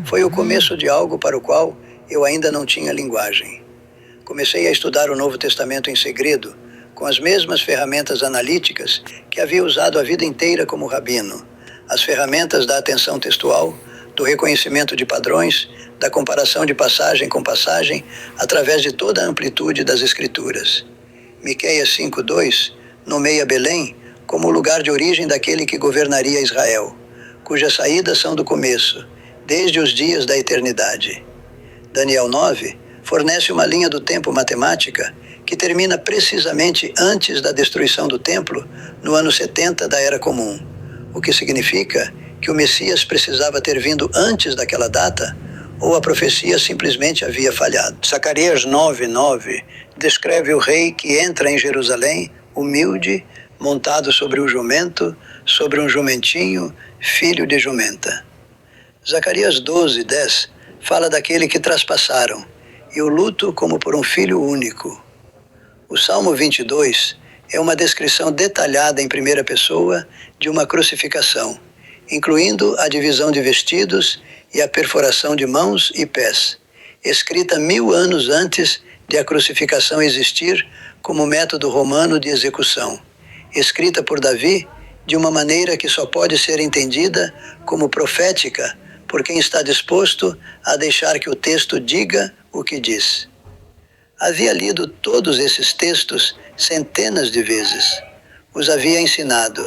Foi o começo de algo para o qual eu ainda não tinha linguagem. Comecei a estudar o Novo Testamento em segredo, com as mesmas ferramentas analíticas que havia usado a vida inteira como rabino. As ferramentas da atenção textual, do reconhecimento de padrões, da comparação de passagem com passagem, através de toda a amplitude das Escrituras. Miqueias 5:2 nomeia Belém como o lugar de origem daquele que governaria Israel, cujas saídas são do começo, desde os dias da eternidade. Daniel 9 fornece uma linha do tempo matemática que termina precisamente antes da destruição do templo, no ano 70 da Era Comum, o que significa que o Messias precisava ter vindo antes daquela data, ou a profecia simplesmente havia falhado. Zacarias 9:9 descreve o rei que entra em Jerusalém, humilde, montado sobre um jumento, sobre um jumentinho, filho de jumenta. Zacarias 12:10 fala daquele que traspassaram, e o luto como por um filho único. O Salmo 22 é uma descrição detalhada em primeira pessoa de uma crucificação, incluindo a divisão de vestidos e a perfuração de mãos e pés, escrita 1000 anos antes de a crucificação existir como método romano de execução, escrita por Davi de uma maneira que só pode ser entendida como profética por quem está disposto a deixar que o texto diga o que diz. Havia lido todos esses textos centenas de vezes. Os havia ensinado.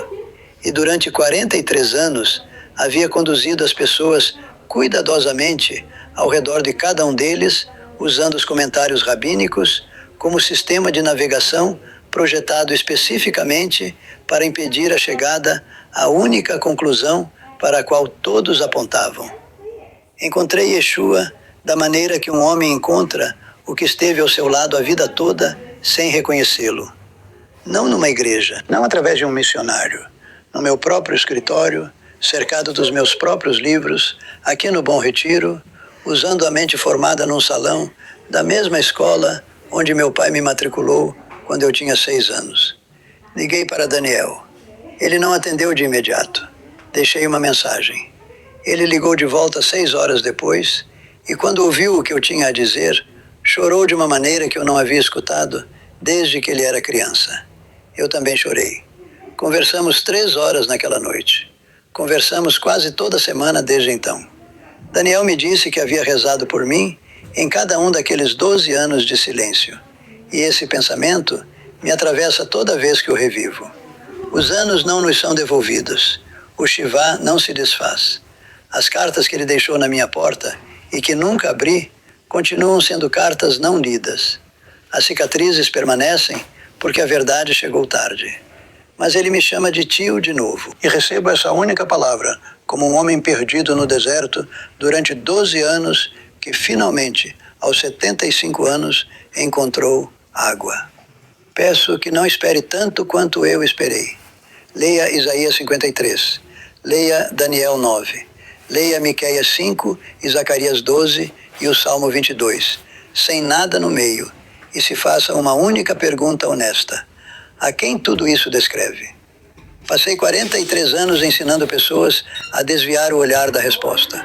E durante 43 anos havia conduzido as pessoas cuidadosamente ao redor de cada um deles, usando os comentários rabínicos como sistema de navegação projetado especificamente para impedir a chegada à única conclusão para a qual todos apontavam. Encontrei Yeshua da maneira que um homem encontra o que esteve ao seu lado a vida toda sem reconhecê-lo. Não numa igreja, não através de um missionário, no meu próprio escritório, cercado dos meus próprios livros, aqui no Bom Retiro, usando a mente formada num salão da mesma escola onde meu pai me matriculou quando eu tinha 6 anos. Liguei para Daniel. Ele não atendeu de imediato. Deixei uma mensagem. Ele ligou de volta 6 horas depois e, quando ouviu o que eu tinha a dizer, chorou de uma maneira que eu não havia escutado desde que ele era criança. Eu também chorei. Conversamos 3 horas naquela noite. Conversamos quase toda semana desde então. Daniel me disse que havia rezado por mim em cada um daqueles 12 anos de silêncio. E esse pensamento me atravessa toda vez que o revivo. Os anos não nos são devolvidos. O Shivá não se desfaz. As cartas que ele deixou na minha porta e que nunca abri continuam sendo cartas não lidas. As cicatrizes permanecem porque a verdade chegou tarde. Mas ele me chama de tio de novo. E recebo essa única palavra como um homem perdido no deserto durante 12 anos que finalmente, aos 75 anos, encontrou água. Peço que não espere tanto quanto eu esperei. Leia Isaías 53. Leia Daniel 9. Leia Miqueias 5 e Zacarias 12 e o Salmo 22, sem nada no meio, e se faça uma única pergunta honesta. A quem tudo isso descreve? Passei 43 anos ensinando pessoas a desviar o olhar da resposta.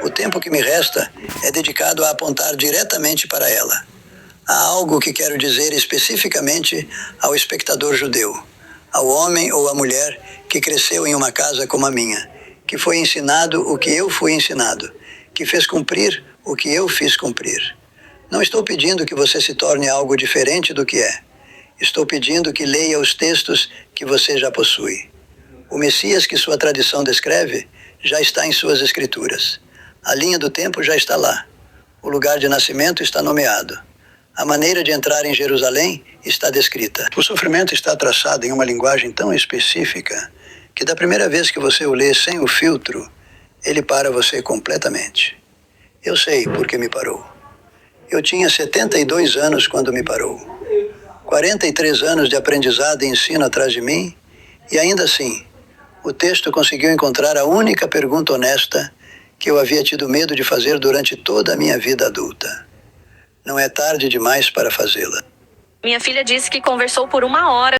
O tempo que me resta é dedicado a apontar diretamente para ela. Há algo que quero dizer especificamente ao espectador judeu, ao homem ou à mulher que cresceu em uma casa como a minha, que foi ensinado o que eu fui ensinado, que fez cumprir o que eu fiz cumprir. Não estou pedindo que você se torne algo diferente do que é. Estou pedindo que leia os textos que você já possui. O Messias que sua tradição descreve já está em suas escrituras. A linha do tempo já está lá. O lugar de nascimento está nomeado. A maneira de entrar em Jerusalém está descrita. O sofrimento está traçado em uma linguagem tão específica que da primeira vez que você o lê sem o filtro, ele para você completamente. Eu sei por que me parou. Eu tinha 72 anos quando me parou. 43 anos de aprendizado e ensino atrás de mim, e ainda assim, o texto conseguiu encontrar a única pergunta honesta que eu havia tido medo de fazer durante toda a minha vida adulta. Não é tarde demais para fazê-la. Minha filha disse que conversou por 1 hora